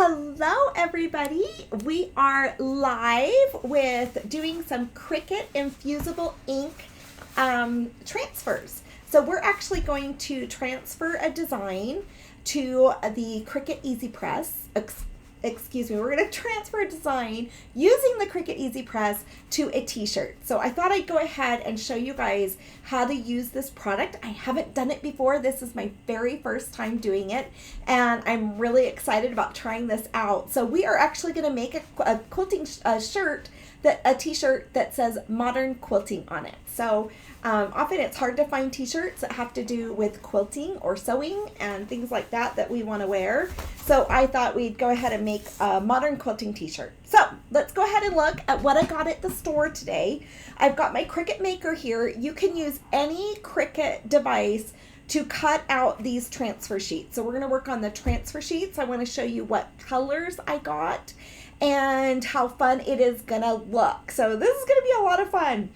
Hello everybody, we are live with doing some Cricut Infusible ink transfers. So we're actually going to transfer a design to the Cricut EasyPress. Excuse me, we're going to transfer a design using the Cricut EasyPress to a t-shirt. So I thought I'd go ahead and show you guys how to use this product. I haven't done it before. This is my very first time doing it, and I'm really excited about trying this out. So we are actually going to make a quilting shirt, a t-shirt that says Modern Quilting on it. So often it's hard to find t-shirts that have to do with quilting or sewing and things like that we want to wear. So I thought we'd go ahead and make a modern quilting t-shirt. So let's go ahead and look at what I got at the store today. I've got my Cricut Maker here. You can use any Cricut device to cut out these transfer sheets. So we're going to work on the transfer sheets. I want to show you what colors I got and how fun it is going to look. So this is going to be a lot of fun.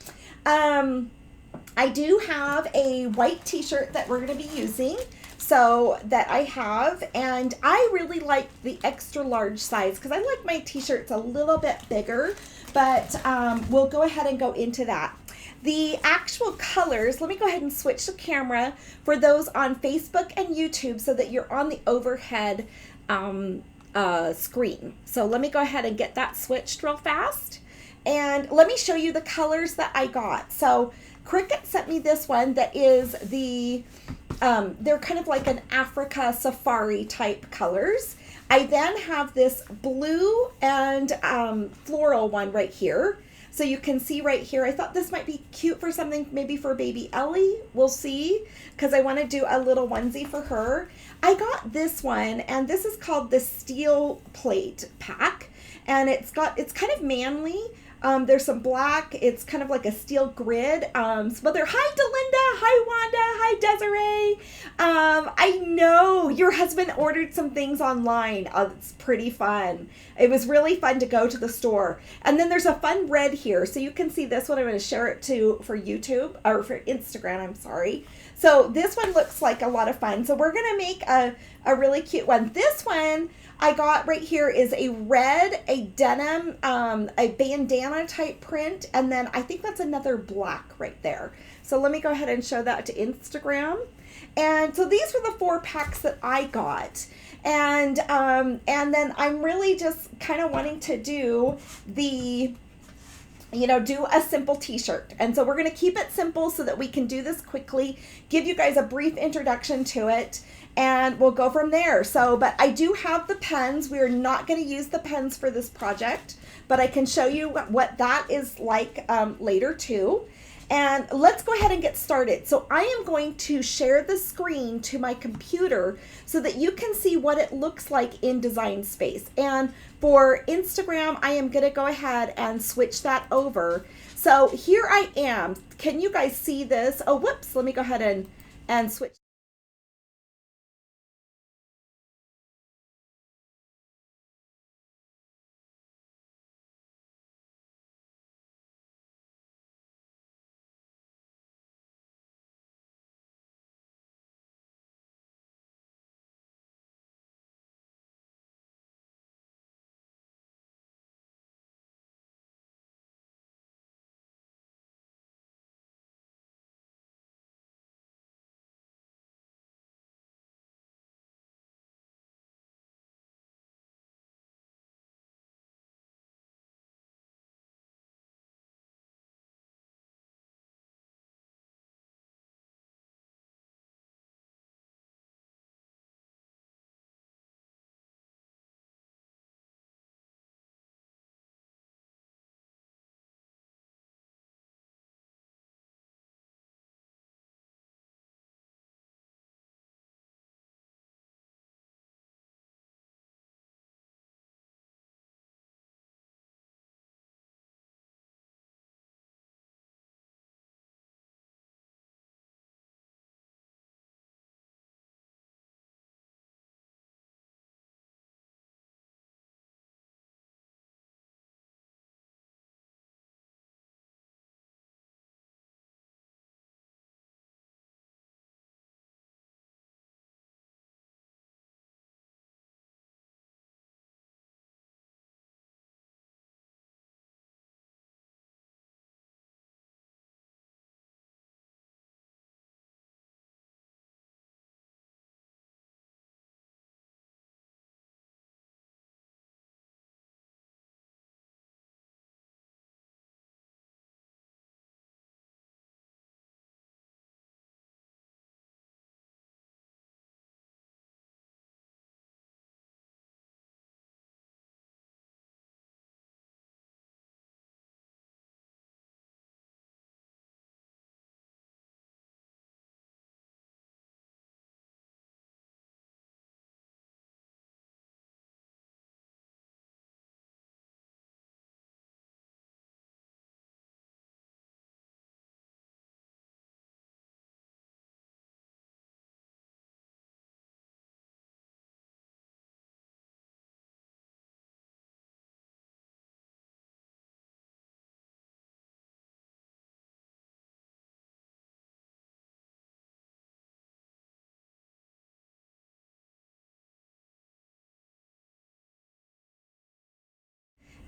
I do have a white t-shirt that we're going to be using, so that I have, and I really like the extra large size because I like my t-shirts a little bit bigger, but we'll go ahead and go into that. The actual colors, let me go ahead and switch the camera for those on Facebook and YouTube so that you're on the overhead screen. So let me go ahead and get that switched real fast. And let me show you the colors that I got. So Cricut sent me this one that is they're kind of like an Africa safari type colors. I then have this blue and floral one right here. So you can see right here, I thought this might be cute for something, maybe for baby Ellie. We'll see, because I want to do a little onesie for her. I got this one, and this is called the Steel Plate Pack. And it's kind of manly. There's some black. It's kind of like a steel grid. Hi Delinda, hi Wanda, hi Desiree. I know your husband ordered some things online. It's pretty fun. It was really fun to go to the store. And then there's a fun red here. So you can see this one. I'm going to share it for YouTube, or for Instagram, I'm sorry. So this one looks like a lot of fun. So we're going to make a really cute one. This one I got right here is a red, a denim, a bandana type print, and then I think that's another black right there. So let me go ahead and show that to Instagram. And so these were the 4 packs that I got. And then I'm really just kind of wanting to do do a simple t-shirt. And so we're going to keep it simple so that we can do this quickly, give you guys a brief introduction to it, and we'll go from there. So, but I do have the pens. We are not going to use the pens for this project, but I can show you what that is like later too. And let's go ahead and get started. So I am going to share the screen to my computer so that you can see what it looks like in Design Space. And for Instagram, I am going to go ahead and switch that over. So here I am. Can you guys see this? Oh, whoops. Let me go ahead and switch.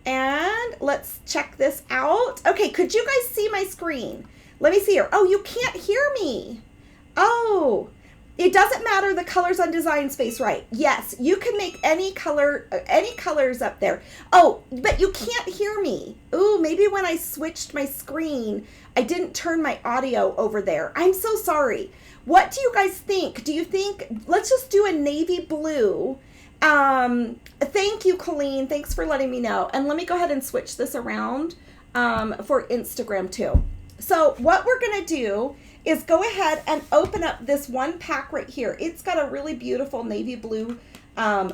And let's check this out. Okay, could you guys see my screen? Let me see here. Oh, you can't hear me. Oh, it doesn't matter the colors on Design Space, right? Yes, you can make any color, any colors up there. Oh, but you can't hear me. Ooh, maybe when I switched my screen, I didn't turn my audio over there. I'm so sorry. What do you guys think? Do you think, let's just do a navy blue. Thank you, Colleen. Thanks for letting me know. And let me go ahead and switch this around for Instagram too. So what we're going to do is go ahead and open up this one pack right here. It's got a really beautiful navy blue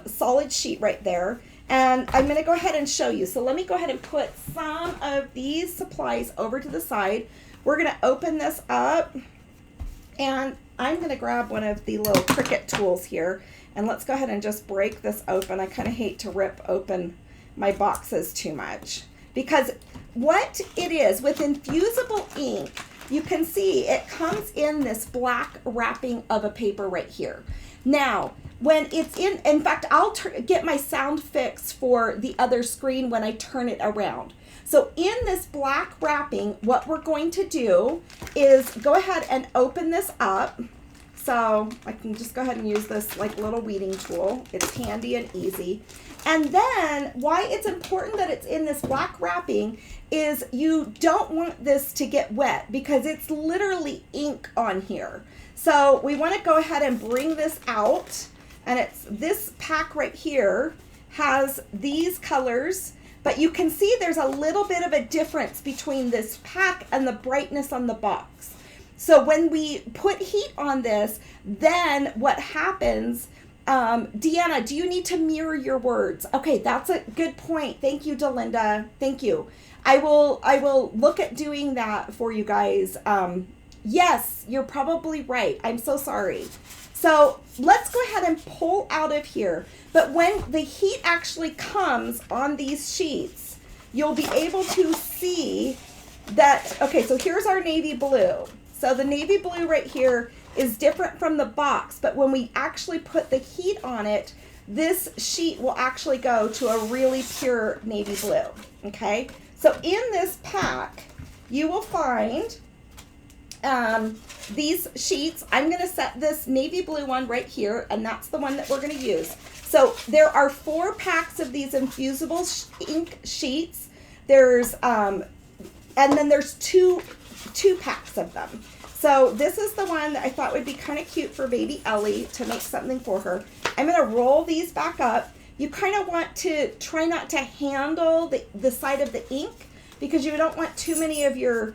solid sheet right there. And I'm going to go ahead and show you. So let me go ahead and put some of these supplies over to the side. We're going to open this up. And I'm going to grab one of the little Cricut tools here. And let's go ahead and just break this open. I kind of hate to rip open my boxes too much. Because what it is with Infusible ink, you can see it comes in this black wrapping of a paper right here. Now, when it's in fact, I'll get my sound fix for the other screen when I turn it around. So in this black wrapping, what we're going to do is go ahead and open this up. So I can just go ahead and use this like little weeding tool. It's handy and easy. And then why it's important that it's in this black wrapping is you don't want this to get wet because it's literally ink on here. So we want to go ahead and bring this out, and it's this pack right here has these colors, but you can see there's a little bit of a difference between this pack and the brightness on the box. So when we put heat on this, then what happens, Deanna, do you need to mirror your words? Okay, that's a good point. Thank you, Delinda. Thank you. I will look at doing that for you guys. Yes, you're probably right. I'm so sorry. So let's go ahead and pull out of here. But when the heat actually comes on these sheets, you'll be able to see that, okay, so here's our navy blue. So the navy blue right here is different from the box, but when we actually put the heat on it, this sheet will actually go to a really pure navy blue, okay? So in this pack, you will find these sheets. I'm going to set this navy blue one right here, and that's the one that we're going to use. So there are 4 packs of these Infusible ink sheets. There's, and then there's two packs of them. So this is the one that I thought would be kind of cute for baby Ellie to make something for her. I'm going to roll these back up. You kind of want to try not to handle the side of the ink because you don't want too many of your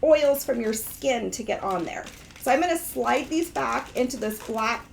oils from your skin to get on there. So I'm going to slide these back into this black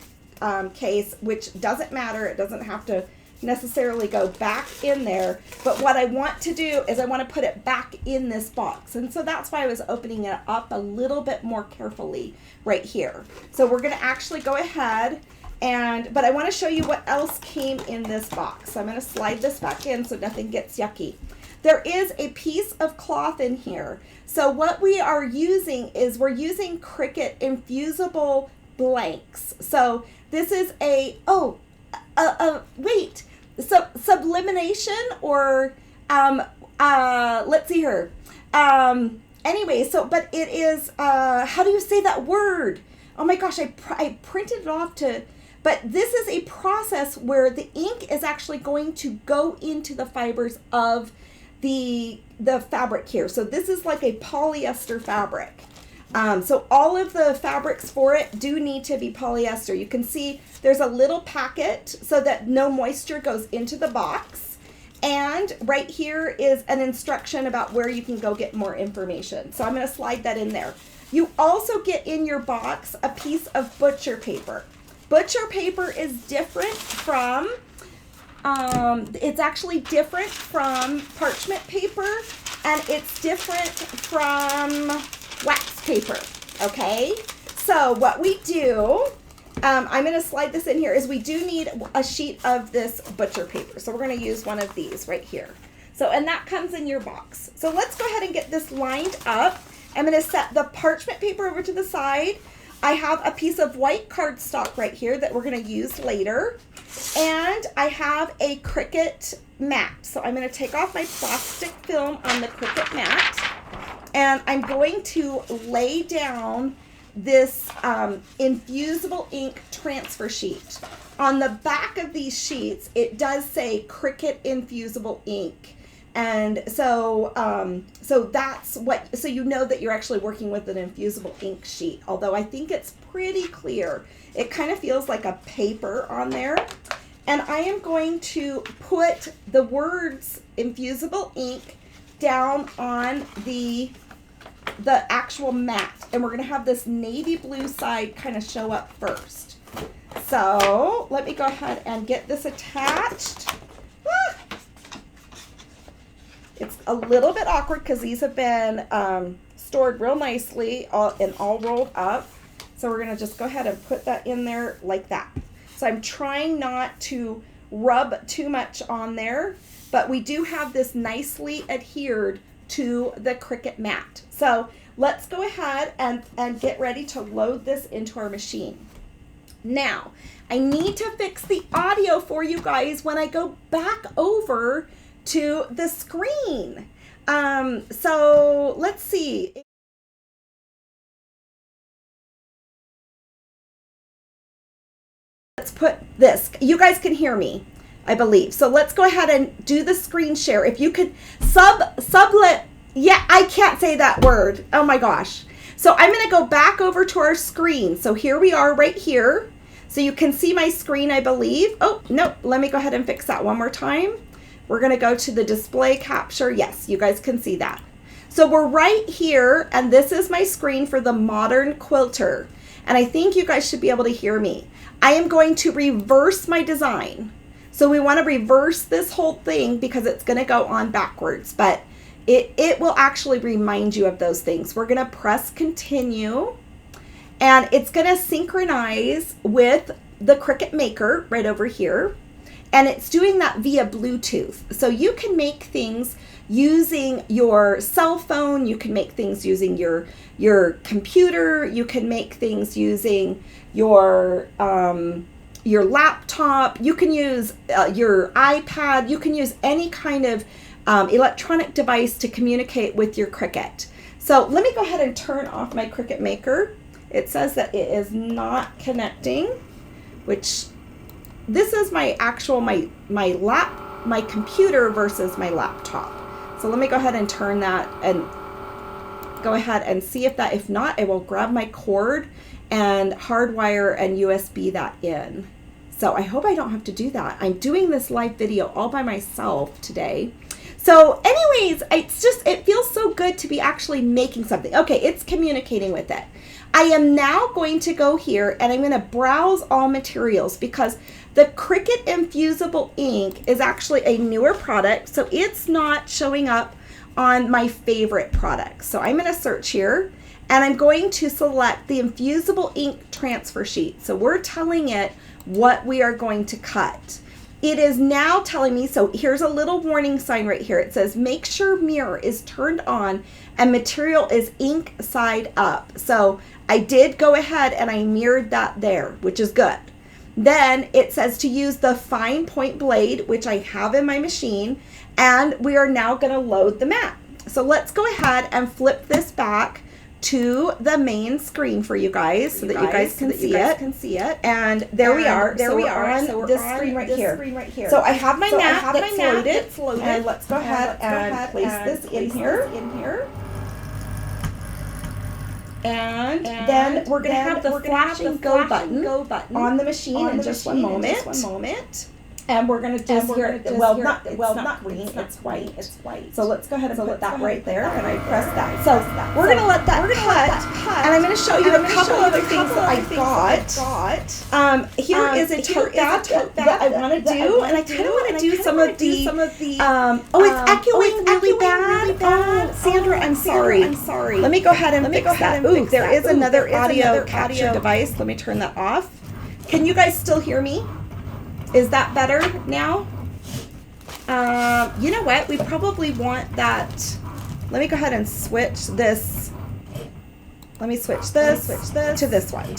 case, which doesn't matter. It doesn't have to necessarily go back in there, but what I want to do is I want to put it back in this box, and so that's why I was opening it up a little bit more carefully right here. So we're going to actually go ahead but I want to show you what else came in this box. So I'm going to slide this back in so nothing gets yucky. There is a piece of cloth in here. So what we are using is we're using Cricut Infusible blanks. So this is wait, sublimation or let's see here. Anyway, so but it is how do you say that word? Oh my gosh, I printed it off but this is a process where the ink is actually going to go into the fibers of the fabric here. So this is like a polyester fabric. So all of the fabrics for it do need to be polyester. You can see there's a little packet so that no moisture goes into the box. And right here is an instruction about where you can go get more information. So I'm going to slide that in there. You also get in your box a piece of butcher paper. Butcher paper is different from, it's actually different from parchment paper, and it's different from wax paper, okay? So what we do, I'm going to slide this in here, is we do need a sheet of this butcher paper. So we're going to use one of these right here. So, and that comes in your box. So let's go ahead and get this lined up. I'm going to set the parchment paper over to the side. I have a piece of white cardstock right here that we're going to use later. And I have a Cricut mat. So I'm going to take off my plastic film on the Cricut mat, and I'm going to lay down this Infusible ink transfer sheet. On the back of these sheets, it does say Cricut Infusible ink. And so, so you know that you're actually working with an Infusible ink sheet, although I think it's pretty clear. It kind of feels like a paper on there. And I am going to put the words Infusible ink down on the actual mat. And we're going to have this navy blue side kind of show up first. So let me go ahead and get this attached. It's a little bit awkward because these have been stored real nicely and all rolled up. So we're going to just go ahead and put that in there like that. So I'm trying not to rub too much on there, but we do have this nicely adhered to the Cricut mat. So let's go ahead and get ready to load this into our machine. Now, I need to fix the audio for you guys when I go back over to the screen. So let's see. Let's put this. You guys can hear me, I believe. So let's go ahead and do the screen share. If you could sublet. Yeah, I can't say that word. Oh my gosh. So I'm going to go back over to our screen. So here we are right here. So you can see my screen, I believe. Oh, no, let me go ahead and fix that one more time. We're going to go to the display capture. Yes, you guys can see that. So we're right here, and this is my screen for the Modern Quilter. And I think you guys should be able to hear me. I am going to reverse my design. So we want to reverse this whole thing because it's going to go on backwards, but it will actually remind you of those things. We're going to press continue, and it's going to synchronize with the Cricut Maker right over here. And it's doing that via Bluetooth. So you can make things using your cell phone. You can make things using your computer. You can make things using your laptop. You can use your iPad. You can use any kind of electronic device to communicate with your Cricut. So let me go ahead and turn off my Cricut Maker. It says that it is not connecting, which this is my actual, my computer versus my laptop. So let me go ahead and turn that and go ahead and see if that, if not, I will grab my cord and hardwire and USB that in. So I hope I don't have to do that. I'm doing this live video all by myself today. So anyways, it feels so good to be actually making something. Okay, it's communicating with it. I am now going to go here and I'm going to browse all materials because the Cricut Infusible ink is actually a newer product, so it's not showing up on my favorite products. So I'm going to search here and I'm going to select the Infusible ink transfer sheet. So we're telling it what we are going to cut. It is now telling me, so here's a little warning sign right here. It says, make sure mirror is turned on and material is ink side up. So I did go ahead and I mirrored that there, which is good. Then it says to use the fine point blade, which I have in my machine, and we are now going to load the mat. So let's go ahead and flip this back to the main screen for you guys so that you guys can see it. And there we are. So we are on this screen right here. So I have my mat that's loaded. And let's go ahead and place this in here. And then we're going to have the flashing go button on the machine in just one moment. And we're going to just not green, it's white. So let's go ahead and put that right there, and I press that. So we're going to let that cut, and I'm going to show you a couple other things that I got. Here is a tote bag that I want to do, and I kind of want to do some of the oh, it's echoing really bad. Oh, Sandra, I'm sorry. Let me go ahead and fix that. Ooh, there is another audio capture device. Let me turn that off. Can you guys still hear me? Is that better now? You know what? We probably want that. Let me go ahead and switch this. Let me switch this to this one.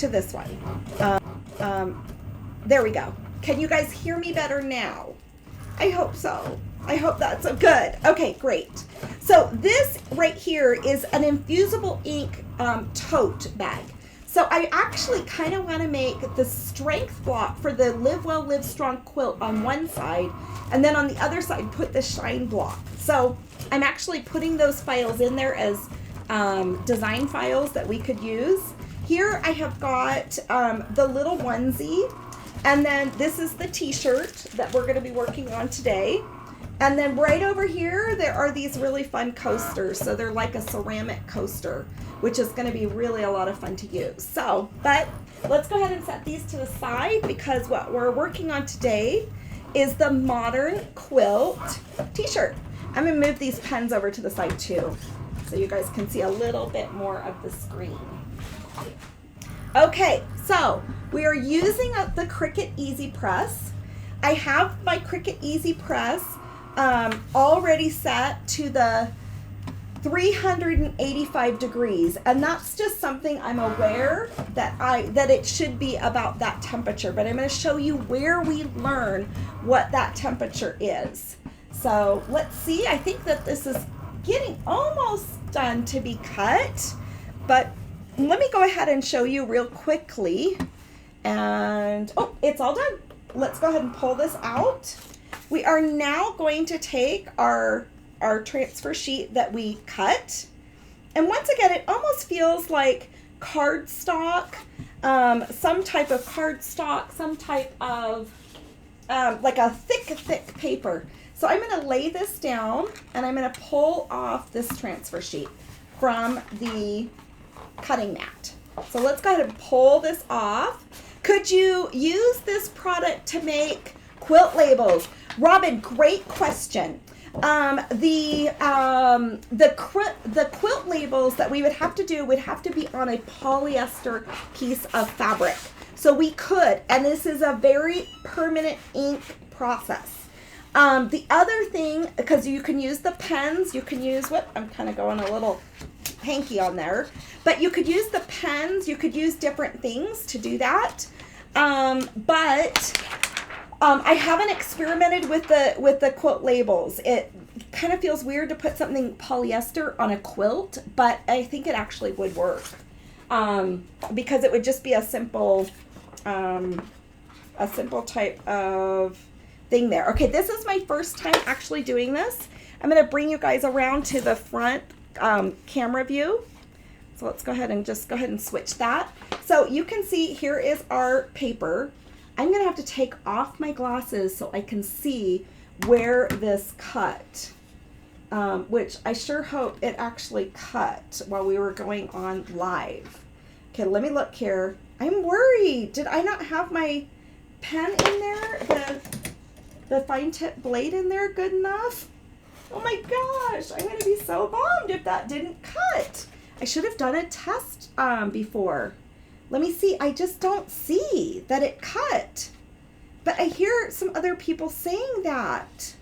There we go. Can you guys hear me better now? I hope so. I hope that's so good. Okay, great. So this right here is an infusible ink tote bag. So I actually kind of want to make the strength block for the Live Well, Live Strong quilt on one side, and then on the other side put the shine block. So I'm actually putting those files in there as design files that we could use. Here I have got the little onesie, and then this is the t-shirt that we're going to be working on today. And then right over here, there are these really fun coasters. So they're like a ceramic coaster, which is going to be really a lot of fun to use. So, but let's go ahead and set these to the side, because what we're working on today is the Modern Quilt t-shirt. I'm going to move these pens over to the side too, so you guys can see a little bit more of the screen. Okay, so we are using the Cricut EasyPress. I have my Cricut EasyPress already set to the 385 degrees, and that's just something I'm aware that it should be about that temperature, but I'm going to show you where we learn what that temperature is. So let's see. I think that this is getting almost done to be cut, but let me go ahead and show you real quickly. And oh, it's all done. Let's go ahead and pull this out. We are now going to take our transfer sheet that we cut, and once again, it almost feels like cardstock, some type of cardstock, some type of like a thick paper. So I'm going to lay this down, and I'm going to pull off this transfer sheet from the cutting mat. So let's go ahead and pull this off. Could you use this product to make quilt labels? Robin, great question. The quilt labels that we would have to do would have to be on a polyester piece of fabric. So we could, and this is a very permanent ink process. The other thing, because you can use the pens, you can use what, I'm kind of going a little hanky on there, but you could use the pens, you could use different things to do that. I haven't experimented with the quilt labels. It kind of feels weird to put something polyester on a quilt, but I think it actually would work, because it would just be a simple type of thing there. Okay, this is my first time actually doing this. I'm going to bring you guys around to the front camera view. So let's go ahead and switch that. So you can see here is our paper. I'm going to have to take off my glasses so I can see where this cut, which I sure hope it actually cut while we were going on live. Okay, let me look here. I'm worried. Did I not have my pen in there? The fine tip blade in there good enough? Oh my gosh, I'm going to be so bummed if that didn't cut. I should have done a test before. Let me see. I just don't see that it cut. But I hear some other people saying that.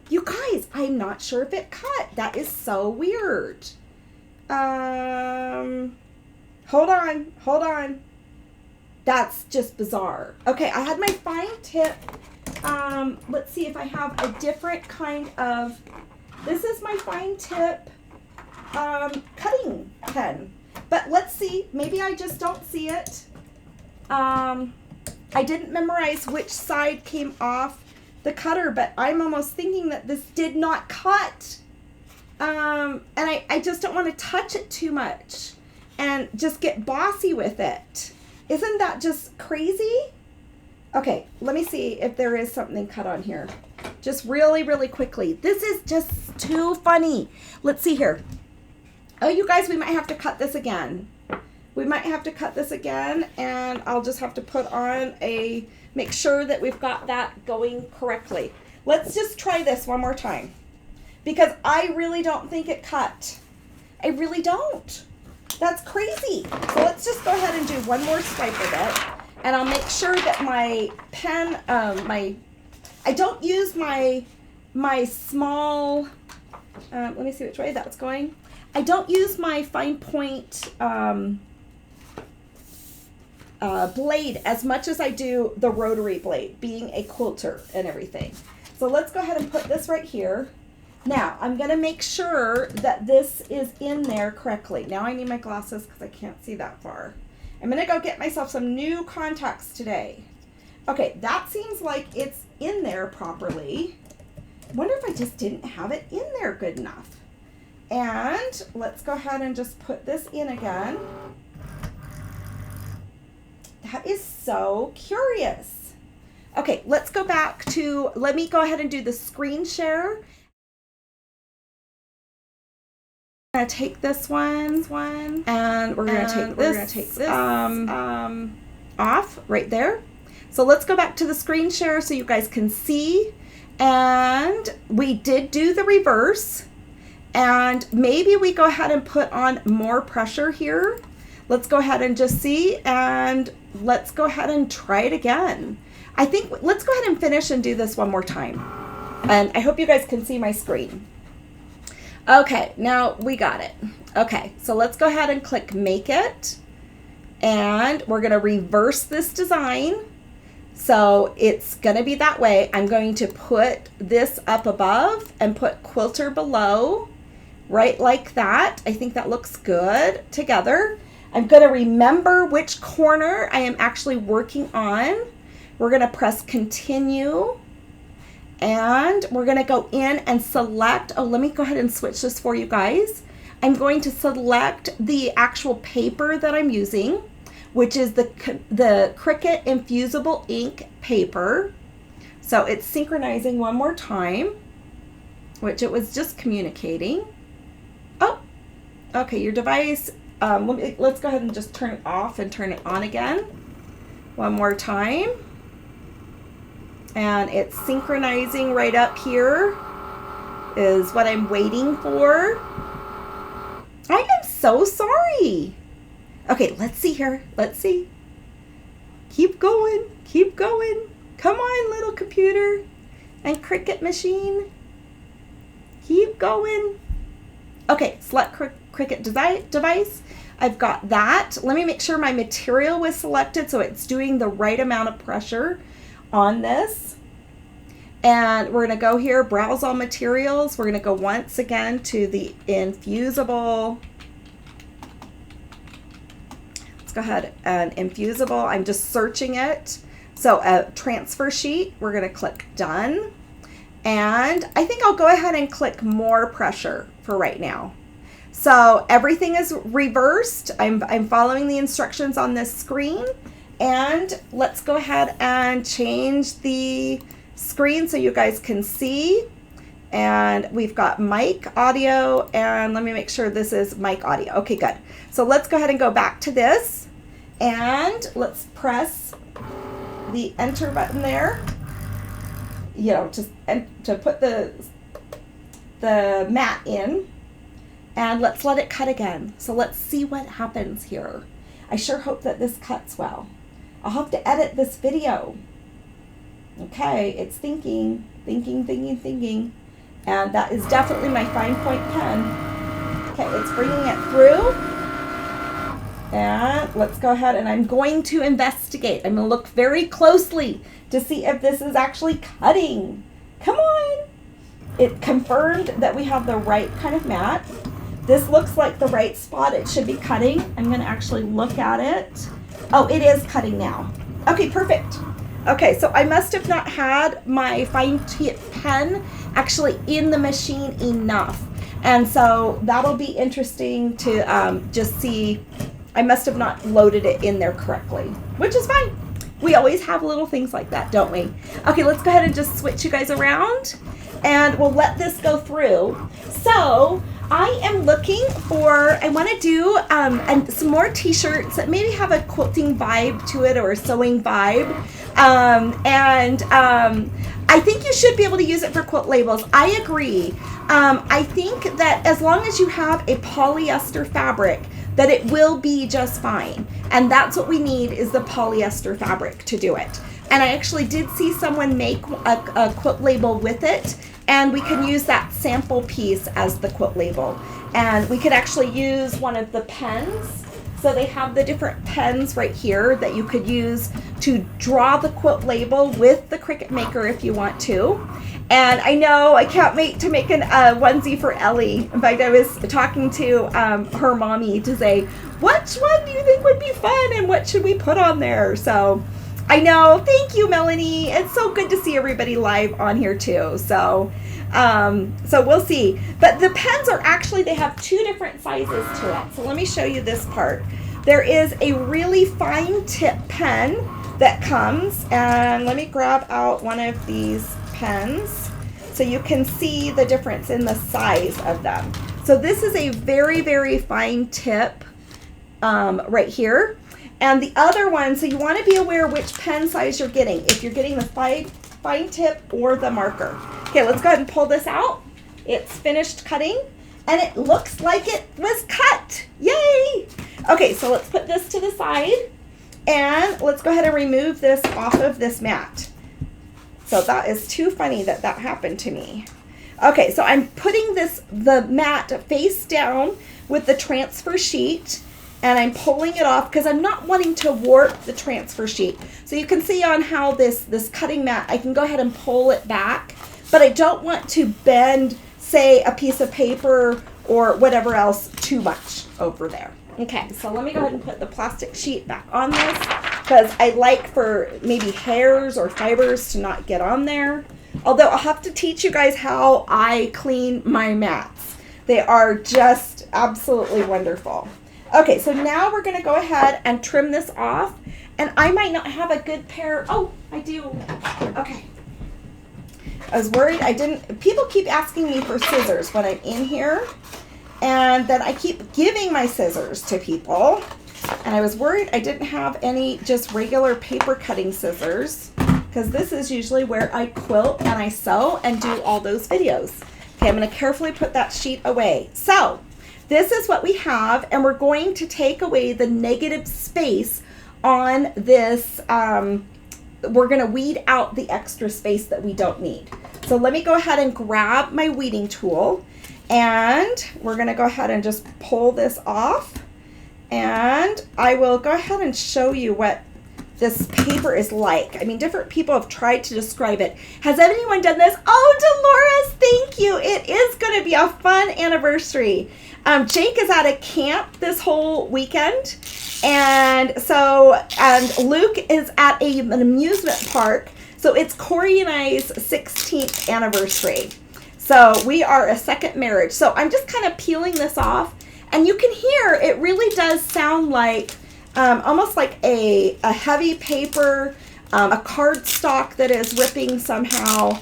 You guys, I'm not sure if it cut. That is so weird. Hold on. That's just bizarre. Okay, I had my fine tip. Let's see if I have a different kind of, this is my fine tip cutting pen. But let's see, maybe I just don't see it. I didn't memorize which side came off the cutter, but I'm almost thinking that this did not cut. And I just don't want to touch it too much and just get bossy with it. Isn't that just crazy? Okay, let me see if there is something cut on here. Just really, really quickly. This is just too funny. Let's see here. Oh, you guys, we might have to cut this again. And I'll just have to put on make sure that we've got that going correctly. Let's just try this one more time, because I really don't think it cut. I really don't. That's crazy. So let's just go ahead and do one more swipe of it, and I'll make sure that my pen, I don't use my small, let me see which way that's going. I don't use my fine point blade as much as I do the rotary blade, being a quilter and everything. So let's go ahead and put this right here. Now, I'm going to make sure that this is in there correctly. Now I need my glasses because I can't see that far. I'm going to go get myself some new contacts today. Okay, that seems like it's in there properly. I wonder if I just didn't have it in there good enough. And let's go ahead and just put this in again. That is so curious. Okay, let's go back to, let me go ahead and do the screen share. I'm going to take this one, and we're going to take this off right there. So let's go back to the screen share so you guys can see. And we did do the reverse. And maybe we go ahead and put on more pressure here. Let's go ahead and just see, and let's go ahead and try it again. I think let's go ahead and finish and do this one more time. And I hope you guys can see my screen. Okay, now we got it. Okay, so let's go ahead and click Make It. And we're going to reverse this design. So it's going to be that way. I'm going to put this up above and put Quilter below, right like that. I think that looks good together. I'm going to remember which corner I am actually working on. We're going to press Continue. And we're going to go in and select, oh, let me go ahead and switch this for you guys. I'm going to select the actual paper that I'm using, which is the Cricut Infusible ink paper. So it's synchronizing one more time, which it was just communicating. Oh, okay, your device, let's go ahead and just turn it off and turn it on again. One more time. And it's synchronizing right up here is what I'm waiting for. I am so sorry. Okay, let's see here. Let's see. Keep going. Keep going. Come on, little computer and Cricut machine. Keep going. Okay, select Cricut device. I've got that. Let me make sure my material was selected so it's doing the right amount of pressure on this. And we're going to go here, browse all materials. We're going to go once again to the Infusible. Let's go ahead and Infusible. I'm just searching it. So a transfer sheet, we're going to click Done. And I think I'll go ahead and click More Pressure for right now. So everything is reversed. I'm following the instructions on this screen. And let's go ahead and change the screen so you guys can see. And we've got mic audio, and let me make sure this is mic audio. Okay, good. So let's go ahead and go back to this, and let's press the enter button there. You know, to put the mat in, and let's let it cut again. So let's see what happens here. I sure hope that this cuts well. I'll have to edit this video. Okay, it's thinking. And that is definitely my fine point pen. Okay, it's bringing it through. And let's go ahead, and I'm going to investigate. I'm going to look very closely to see if this is actually cutting. Come on. It confirmed that we have the right kind of mat. This looks like the right spot. It should be cutting. I'm going to actually look at it. Oh, it is cutting now. Okay, perfect. Okay, so I must have not had my fine tip pen actually in the machine enough. And so that'll be interesting to just see. I must have not loaded it in there correctly, which is fine. We always have little things like that, don't we? Okay, let's go ahead and just switch you guys around, and we'll let this go through. So I am looking for, I want to do some more t-shirts that maybe have a quilting vibe to it or a sewing vibe. I think you should be able to use it for quilt labels. I agree. I think that as long as you have a polyester fabric, that it will be just fine. And that's what we need, is the polyester fabric to do it. And I actually did see someone make a quilt label with it, and we can use that sample piece as the quilt label. And we could actually use one of the pens. So they have the different pens right here that you could use to draw the quilt label with the Cricut Maker if you want to. And I know I can't wait to make a onesie for Ellie. In fact, I was talking to her mommy to say, which one do you think would be fun and what should we put on there? So I know, thank you, Melanie. It's so good to see everybody live on here too. So we'll see. But the pens are actually, they have two different sizes to it. So let me show you this part. There is a really fine tip pen that comes, and let me grab out one of these pens so you can see the difference in the size of them. So this is a very, very fine tip right here. And the other one, so you want to be aware which pen size you're getting, if you're getting the fine tip or the marker. Okay, let's go ahead and pull this out. It's finished cutting, and it looks like it was cut. Yay! Okay, so let's put this to the side, and let's go ahead and remove this off of this mat. So that is too funny that that happened to me. Okay, so I'm putting the mat face down with the transfer sheet, and I'm pulling it off because I'm not wanting to warp the transfer sheet. So you can see on how this cutting mat, I can go ahead and pull it back, but I don't want to bend, say, a piece of paper or whatever else too much over there. Okay, so let me go ahead and put the plastic sheet back on this because I like for maybe hairs or fibers to not get on there. Although I'll have to teach you guys how I clean my mats. They are just absolutely wonderful. Okay, so now we're going to go ahead and trim this off. And I might not have a good pair. Oh, I do. Okay. I was worried I didn't. People keep asking me for scissors when I'm in here. And then I keep giving my scissors to people. And I was worried I didn't have any just regular paper cutting scissors, because this is usually where I quilt and I sew and do all those videos. Okay, I'm going to carefully put that sheet away. So this is what we have, and we're going to take away the negative space on this. We're going to weed out the extra space that we don't need. So let me go ahead and grab my weeding tool, and we're going to go ahead and just pull this off. And I will go ahead and show you what this paper is like. I mean, different people have tried to describe it. Has anyone done this? Oh, Dolores, thank you. It is going to be a fun anniversary. Jake is at a camp this whole weekend. And Luke is at an amusement park. So it's Corey and I's 16th anniversary. So we are a second marriage. So I'm just kind of peeling this off. And you can hear it really does sound like almost like a heavy paper, a cardstock that is ripping somehow.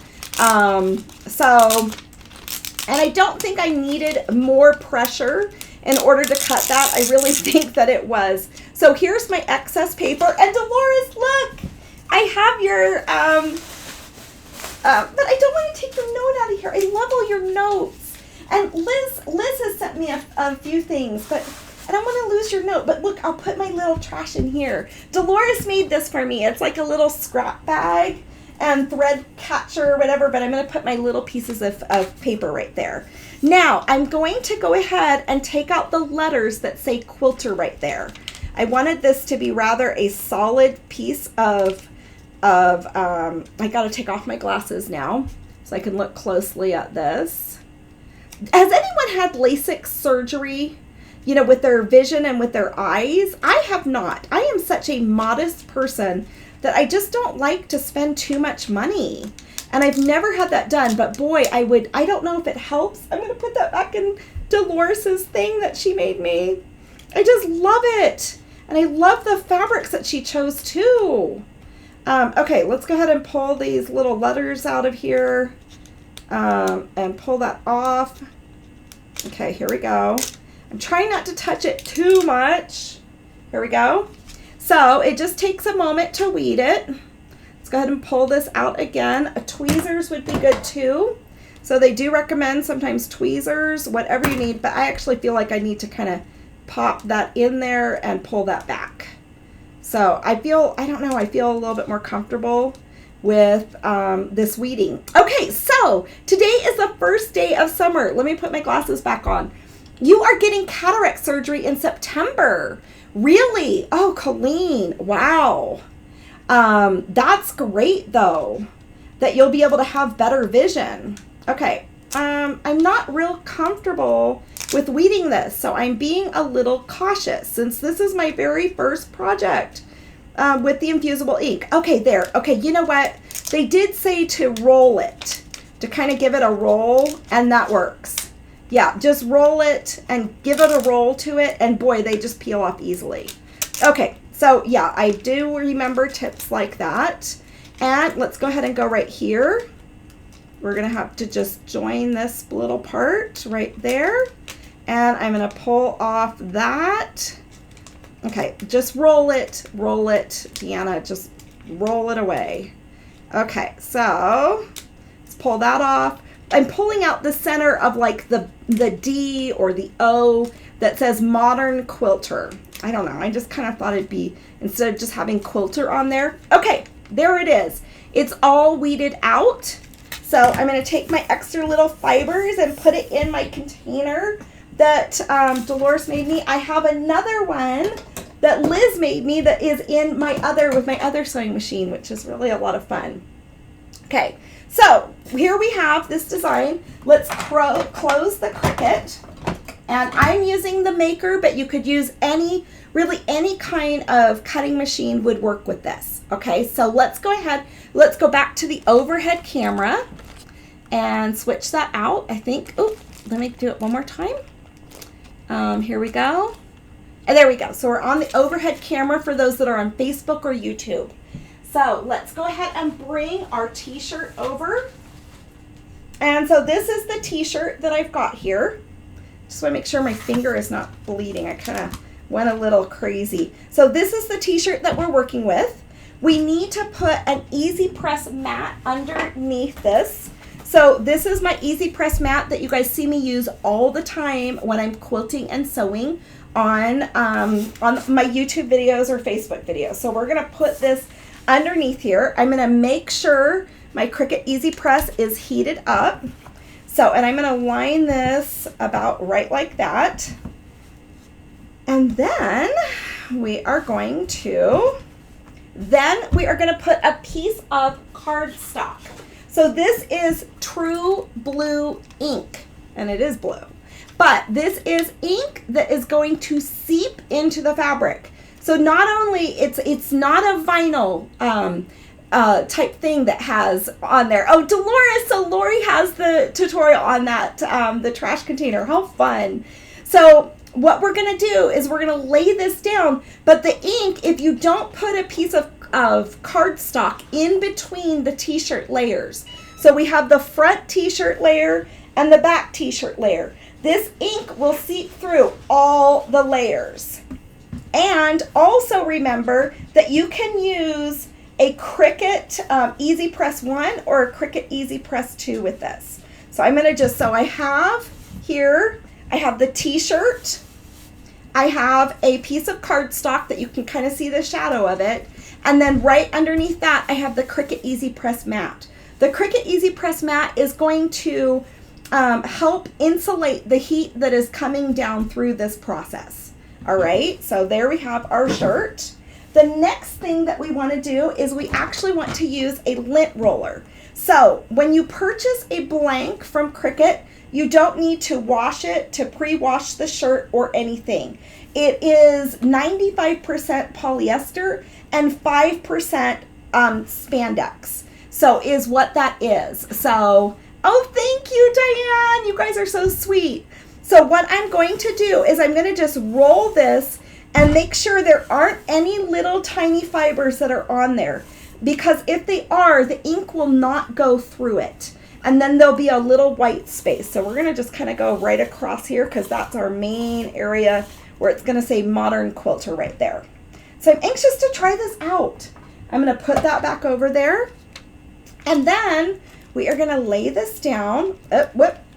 And I don't think I needed more pressure in order to cut that. I really think that it was. So here's my excess paper. And Dolores, look, I have your, but I don't want to take your note out of here. I love all your notes. And Liz has sent me a few things, but I don't want to lose your note. But look, I'll put my little trash in here. Dolores made this for me. It's like a little scrap bag and thread catcher or whatever, but I'm going to put my little pieces of paper right there. Now, I'm going to go ahead and take out the letters that say Quilter right there. I wanted this to be rather a solid piece of I got to take off my glasses now so I can look closely at this. Has anyone had LASIK surgery, you know, with their vision and with their eyes? I have not. I am such a modest person that I just don't like to spend too much money. And I've never had that done, but boy, I don't know if it helps. I'm going to put that back in Dolores's thing that she made me. I just love it. And I love the fabrics that she chose too. Okay, let's go ahead and pull these little letters out of here. And pull that off. Okay, here we go. I'm trying not to touch it too much. Here we go. So it just takes a moment to weed it. Let's go ahead and pull this out again. Tweezers would be good too. So they do recommend sometimes tweezers, whatever you need, but I actually feel like I need to kind of pop that in there and pull that back. So I feel a little bit more comfortable with this weeding. Okay, so today is the first day of summer. Let me put my glasses back on. You are getting cataract surgery in September. Really? Oh, Colleen, wow. That's great though, that you'll be able to have better vision. Okay, I'm not real comfortable with weeding this, so I'm being a little cautious since this is my very first project with the Infusible ink. Okay, there. Okay, you know what? They did say to roll it, to kind of give it a roll, and that works. Yeah, just roll it and give it a roll to it, and boy, they just peel off easily. Okay, so yeah, I do remember tips like that. And let's go ahead and go right here. We're gonna have to just join this little part right there. And I'm gonna pull off that. Okay, just roll it, Deanna, just roll it away. Okay, so let's pull that off. I'm pulling out the center of like the D or the O that says Modern Quilter. I don't know, I just kind of thought it'd be, instead of just having Quilter on there. Okay, there it is. It's all weeded out. So I'm gonna take my extra little fibers and put it in my container that Dolores made me. I have another one that Liz made me that is in my other sewing machine, which is really a lot of fun. Okay, so here we have this design. Let's close the Cricut. And I'm using the Maker, but you could use really any kind of cutting machine would work with this. Okay, so let's go ahead. Let's go back to the overhead camera and switch that out. I think, oh, let me do it one more time. Here we go. And there we go. So we're on the overhead camera for those that are on Facebook or YouTube. So let's go ahead and bring our t-shirt over. And so this is the t-shirt that I've got here. Just want to make sure my finger is not bleeding. I kind of went a little crazy. So this is the t-shirt that we're working with. We need to put an EasyPress mat underneath this. So this is my EasyPress mat that you guys see me use all the time when I'm quilting and sewing on my YouTube videos or Facebook videos. So we're gonna put this underneath here. I'm gonna make sure my Cricut EasyPress is heated up. So, and I'm gonna line this about right like that. And then we are going to put a piece of cardstock. So this is true blue ink, and it is blue. But this is ink that is going to seep into the fabric. So not only, it's not a vinyl type thing that has on there. Oh, Dolores, so Lori has the tutorial on that, the trash container. How fun. So what we're gonna do is we're gonna lay this down, but the ink, if you don't put a piece of cardstock in between the t-shirt layers. So we have the front t-shirt layer and the back t-shirt layer. This ink will seep through all the layers. And also remember that you can use a Cricut EasyPress 1 or a Cricut EasyPress 2 with this. So I'm gonna so I have here, I have the t-shirt, I have a piece of cardstock that you can kind of see the shadow of it, and then right underneath that I have the Cricut EasyPress mat. The Cricut EasyPress mat is going to help insulate the heat that is coming down through this process. All right, so there we have our shirt. The next thing that we want to do is we actually want to use a lint roller. So when you purchase a blank from Cricut, you don't need to wash it, to pre-wash the shirt or anything. It is 95% polyester and 5% spandex. So is what that is. So, oh, thank you, Diane. You guys are so sweet. So what I'm going to do is I'm going to just roll this and make sure there aren't any little tiny fibers that are on there. Because if they are, the ink will not go through it. And then there'll be a little white space. So we're going to just kind of go right across here because that's our main area where it's going to say Modern Quilter right there. So I'm anxious to try this out. I'm going to put that back over there. And then we are going to lay this down.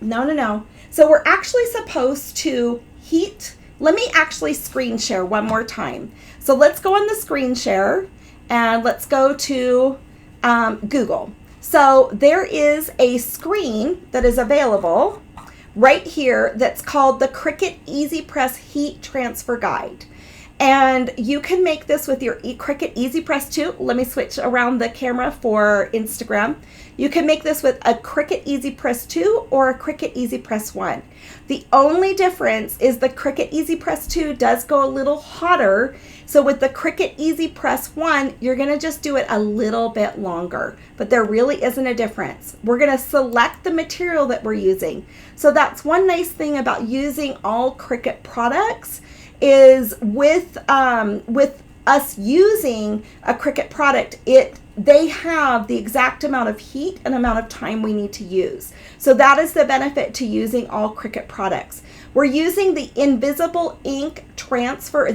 No. So we're actually supposed to heat. Let me actually screen share one more time. So let's go on the screen share and let's go to Google. So there is a screen that is available right here that's called the Cricut EasyPress Heat Transfer Guide. And you can make this with your Cricut EasyPress 2. Let me switch around the camera for Instagram. You can make this with a Cricut EasyPress 2 or a Cricut EasyPress 1. The only difference is the Cricut EasyPress 2 does go a little hotter. So with the Cricut EasyPress 1, you're going to just do it a little bit longer. But there really isn't a difference. We're going to select the material that we're using. So that's one nice thing about using all Cricut products is with us using a Cricut product, they have the exact amount of heat and amount of time we need to use. So that is the benefit to using all Cricut products. We're using the Infusible ink transfer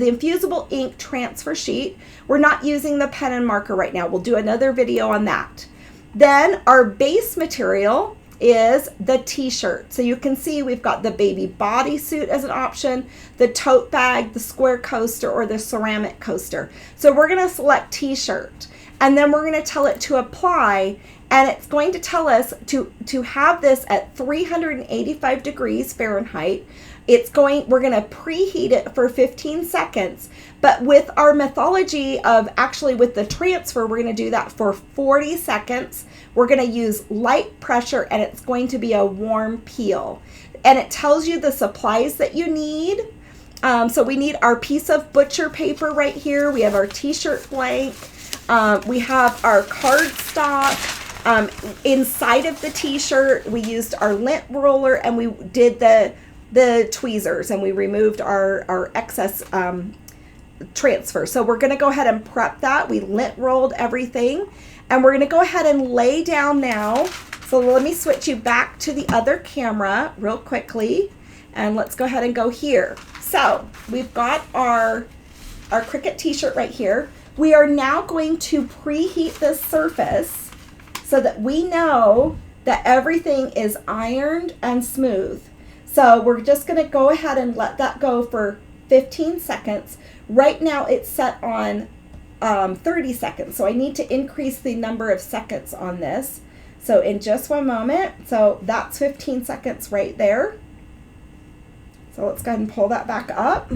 sheet. We're not using the pen and marker right now. We'll do another video on that. Then our base material is the t-shirt. So you can see we've got the baby bodysuit as an option, the tote bag, the square coaster, or the ceramic coaster. So we're going to select t-shirt, and then we're going to tell it to apply, and it's going to tell us to have this at 385 degrees Fahrenheit. We're going to preheat it for 15 seconds, but with our methodology of actually with the transfer, we're going to do that for 40 seconds. We're going to use light pressure, and it's going to be a warm peel. And it tells you the supplies that you need. So we need our piece of butcher paper right here. We have our t-shirt blank. We have our cardstock. Inside of the t-shirt, we used our lint roller, and we did the tweezers, and we removed our excess transfer. So we're going to go ahead and prep that. We lint rolled everything, and we're going to go ahead and lay down now. So let me switch you back to the other camera real quickly, and let's go ahead and go here. So we've got our Cricut t-shirt right here. We are now going to preheat this surface so that we know that everything is ironed and smooth. So we're just going to go ahead and let that go for 15 seconds. Right now it's set on 30 seconds. So I need to increase the number of seconds on this. So in just one moment, so that's 15 seconds right there. So let's go ahead and pull that back up.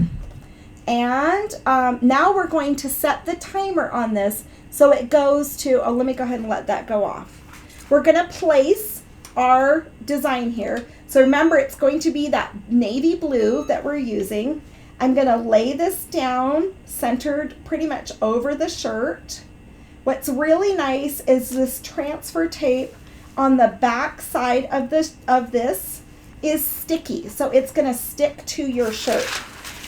And now we're going to set the timer on this so it goes to, let me go ahead and let that go off. We're going to place our design here. So remember, it's going to be that navy blue that we're using. I'm going to lay this down centered pretty much over the shirt. What's really nice is this transfer tape on the back side of this is sticky, so it's going to stick to your shirt.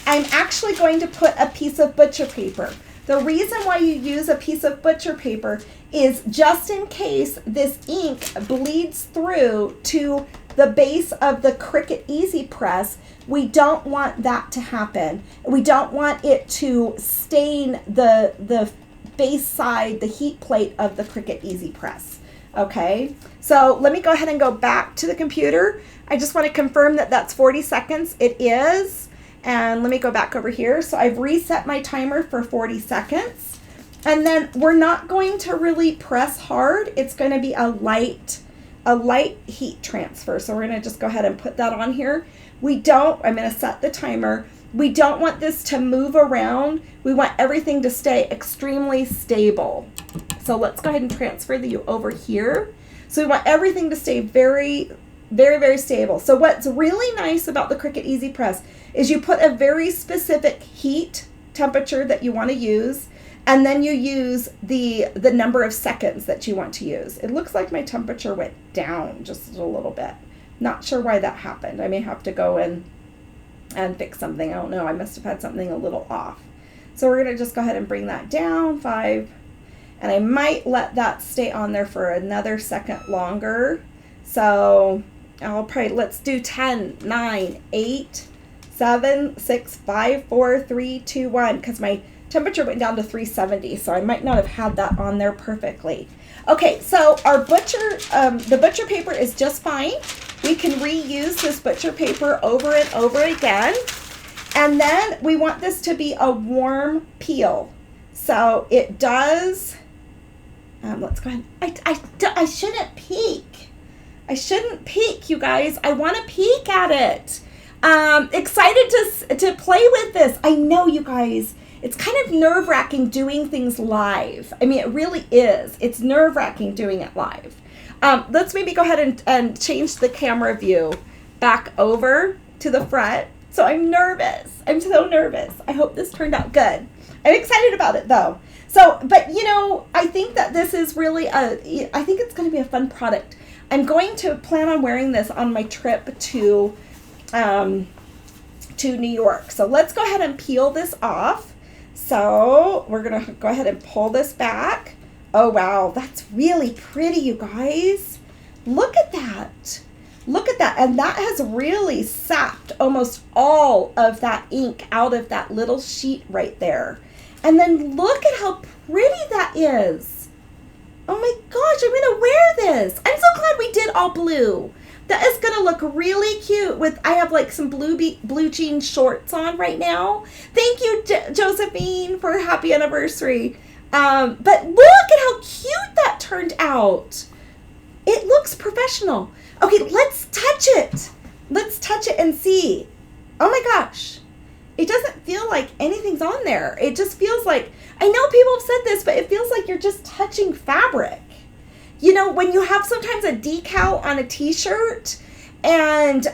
I'm actually going to put a piece of butcher paper. The reason why you use a piece of butcher paper is just in case this ink bleeds through to the base of the Cricut EasyPress. We don't want that to happen. We don't want it to stain the base side, the heat plate of the Cricut EasyPress. Okay, so let me go ahead and go back to the computer. I just want to confirm that that's 40 seconds. It is. And let me go back over here. So I've reset my timer for 40 seconds. And then we're not going to really press hard. It's going to be a light heat transfer. So we're going to just go ahead and put that on here. I'm going to set the timer. We don't want this to move around. We want everything to stay extremely stable. So let's go ahead and transfer you over here. So we want everything to stay very, very, very stable. So what's really nice about the Cricut EasyPress is you put a very specific heat temperature that you want to use, and then you use the number of seconds that you want to use. It looks like my temperature went down just a little bit. Not sure why that happened. I may have to go in and fix something. I don't know. I must have had something a little off. So we're going to just go ahead and bring that down 5. And I might let that stay on there for another second longer. So let's do 10, 9, 8, 7, 6, 5, 4, 3, 2, 1, because my temperature went down to 370, so I might not have had that on there perfectly. Okay, so our the butcher paper is just fine. We can reuse this butcher paper over and over again. And then we want this to be a warm peel. So it does, let's go ahead. I shouldn't peek. I shouldn't peek, you guys. I want to peek at it. Excited to play with this. I know, you guys. it's kind of nerve-wracking doing things live. I mean, it really is. It's nerve-wracking doing it live. Let's maybe go ahead and change the camera view back over to the front. So I'm nervous. I'm so nervous. I hope this turned out good. I'm excited about it though. So, but you know, I think that this is really I think it's going to be a fun product. I'm going to plan on wearing this on my trip to New York. So let's go ahead and peel this off. So we're going to go ahead and pull this back. Oh, wow. That's really pretty, you guys. Look at that. Look at that. And that has really sapped almost all of that ink out of that little sheet right there. And then look at how pretty that is. Oh my gosh, I'm going to wear this. I'm so glad we did all blue. That is going to look really cute with, I have like some blue jean shorts on right now. Thank you, Josephine, for happy anniversary. But look at how cute that turned out. It looks professional. Okay, let's touch it. Let's touch it and see. Oh my gosh. It doesn't feel like anything's on there. It just feels like, I know people have said this, but it feels like you're just touching fabric. You know, when you have sometimes a decal on a t-shirt and,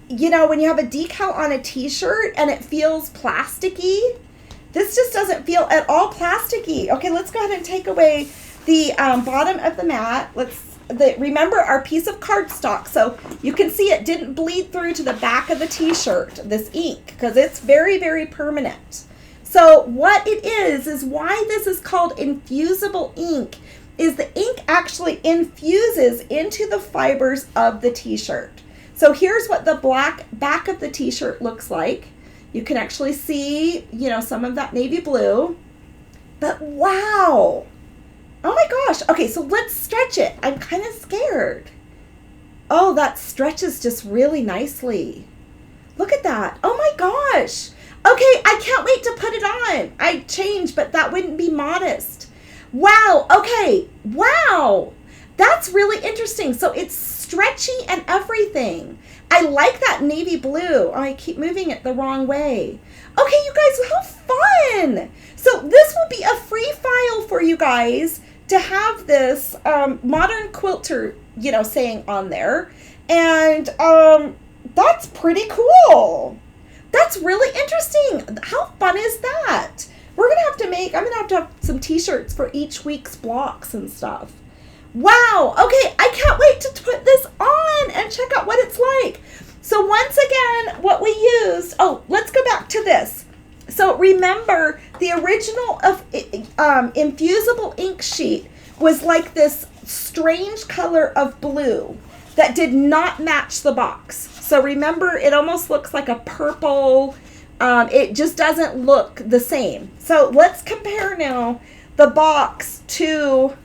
you know, when you have a decal on a t-shirt and it feels plasticky, this just doesn't feel at all plasticky. Okay, let's go ahead and take away the bottom of the mat. Remember our piece of cardstock, so you can see it didn't bleed through to the back of the t-shirt, this ink, because it's very, very permanent. So what it is why this is called infusible ink, is the ink actually infuses into the fibers of the t-shirt. So here's what the black back of the t-shirt looks like. You can actually see, you know, some of that navy blue. But wow! Oh my gosh. Okay, so let's stretch it. I'm kind of scared. Oh, that stretches just really nicely. Look at that. Oh my gosh. Okay, I can't wait to put it on. I changed, but that wouldn't be modest. Wow. Okay. Wow. That's really interesting. So it's stretchy and everything. I like that navy blue. Oh, I keep moving it the wrong way. Okay, you guys, how fun. So this will be a free file for you guys to have this modern quilter, you know, saying on there. And that's pretty cool. That's really interesting. How fun is that? We're going to have to make, I'm going to have some t-shirts for each week's blocks and stuff. Wow. Okay, I can't wait to put this on and check out what it's like. So once again, what we used, oh, let's go back to this. So remember, the original of infusible ink sheet was like this strange color of blue that did not match the box. So remember, it almost looks like a purple. It just doesn't look the same. So let's compare now the box to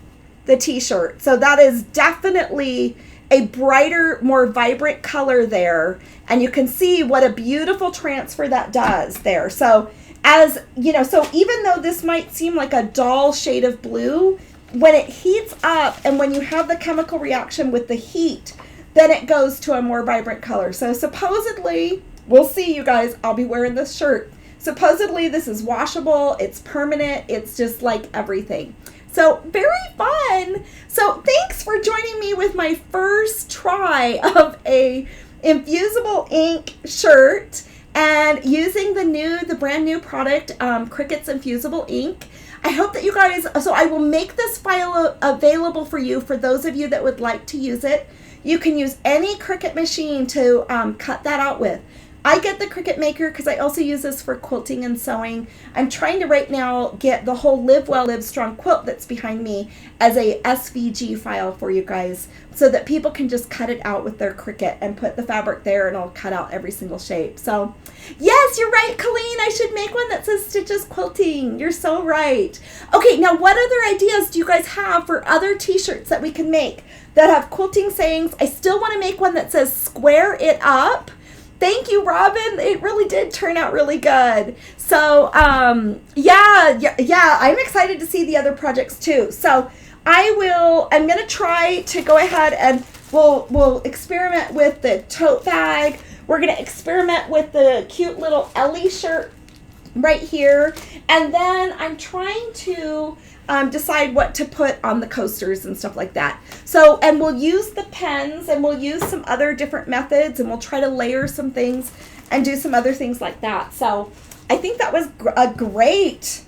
the t-shirt. So that is definitely a brighter, more vibrant color there. And you can see what a beautiful transfer that does there. So as you know, so even though this might seem like a dull shade of blue, when it heats up and when you have the chemical reaction with the heat, then it goes to a more vibrant color. So supposedly, we'll see, you guys, I'll be wearing this shirt. Supposedly this is washable, it's permanent, it's just like everything. So very fun. So thanks for joining me with my first try of a infusible ink shirt and using the brand new product, Cricut's Infusible ink. I hope that you guys, so I will make this file available for you for those of you that would like to use it. You can use any Cricut machine to cut that out with. I get the Cricut Maker because I also use this for quilting and sewing. I'm trying to right now get the whole Live Well, Live Strong quilt that's behind me as a SVG file for you guys so that people can just cut it out with their Cricut and put the fabric there and it'll cut out every single shape. So yes, you're right, Colleen. I should make one that says Stitches Quilting. You're so right. Okay, now what other ideas do you guys have for other t-shirts that we can make that have quilting sayings? I still want to make one that says Square It Up. Thank you, Robin. It really did turn out really good. So, yeah, I'm excited to see the other projects too. So I'm going to try to go ahead and we'll experiment with the tote bag. We're going to experiment with the cute little Ellie shirt right here. And then I'm trying to decide what to put on the coasters and stuff like that. So, and we'll use the pens and we'll use some other different methods and we'll try to layer some things and do some other things like that. So I think that was a great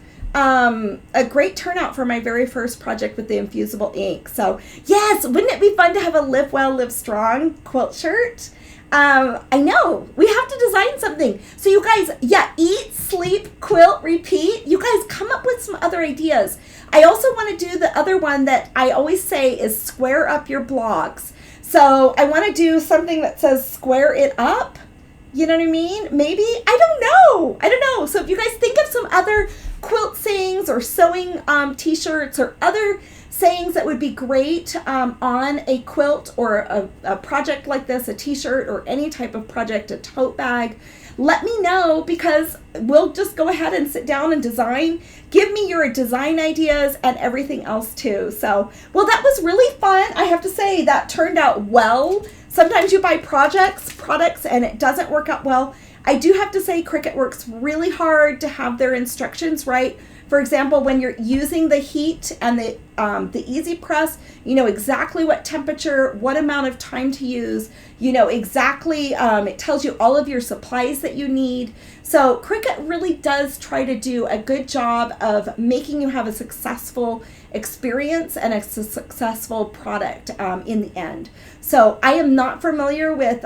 turnout for my very first project with the Infusible ink. So yes, wouldn't it be fun to have a Live Well, Live Strong quilt shirt? I know, we have to design something. So you guys, yeah, eat, sleep, quilt, repeat. You guys come up with some other ideas. I also want to do the other one that I always say is square up your blogs. So I want to do something that says square it up. You know what I mean? Maybe, I don't know. So if you guys think of some other quilt sayings or sewing t-shirts or other sayings that would be great on a quilt or a project like this, a t-shirt or any type of project, a tote bag, let me know, because we'll just go ahead and sit down and design. Give me your design ideas and everything else too. So, well, that was really fun. I have to say that turned out well. Sometimes you buy products and it doesn't work out well. I do have to say Cricut works really hard to have their instructions right. For example, when you're using the heat and the EasyPress, you know exactly what temperature, what amount of time to use, you know exactly, it tells you all of your supplies that you need. So Cricut really does try to do a good job of making you have a successful experience and a successful product in the end. So I am not familiar with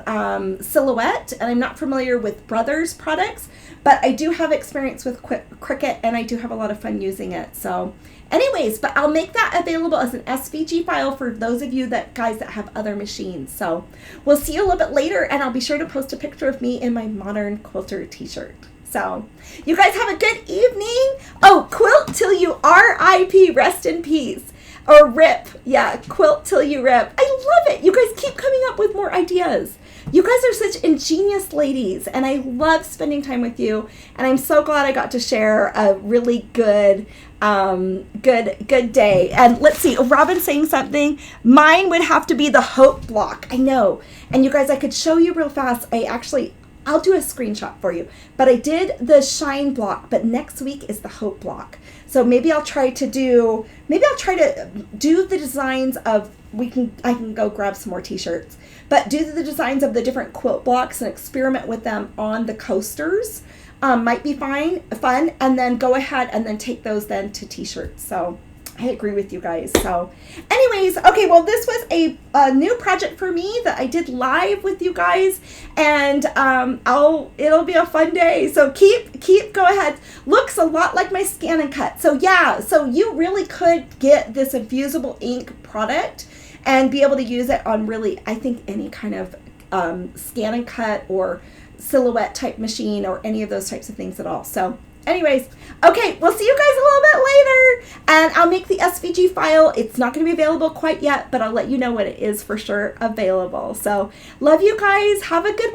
Silhouette, and I'm not familiar with Brothers products, but I do have experience with Cricut, and I do have a lot of fun using it. So anyways, but I'll make that available as an SVG file for those of you guys that have other machines. So we'll see you a little bit later, and I'll be sure to post a picture of me in my Modern Quilter t-shirt. So you guys have a good evening. Oh, quilt till you RIP, rest in peace. Or rip. Yeah, quilt till you rip. I love it. You guys keep coming up with more ideas. You guys are such ingenious ladies, and I love spending time with you, and I'm so glad I got to share a really good day. And let's see, Robin's saying something. Mine would have to be the Hope block. I know. And you guys, I could show you real fast. I'll do a screenshot for you, but I did the Shine block, but next week is the Hope block. So maybe I'll try to do the designs of, I can go grab some more t-shirts, but do the designs of the different quilt blocks and experiment with them on the coasters. Might be fun, and then go ahead and then take those then to t-shirts. So I agree with you guys. So anyways, okay, well, this was a new project for me that I did live with you guys, and it'll be a fun day. So go ahead. Looks a lot like my Scan and Cut. So yeah, so you really could get this Infusible ink product and be able to use it on really, I think, any kind of Scan and Cut or Silhouette type machine or any of those types of things at all. So anyways, okay, we'll see you guys a little bit later, and I'll make the SVG file. It's not going to be available quite yet, but I'll let you know when it is for sure available. So love you guys. Have a good one.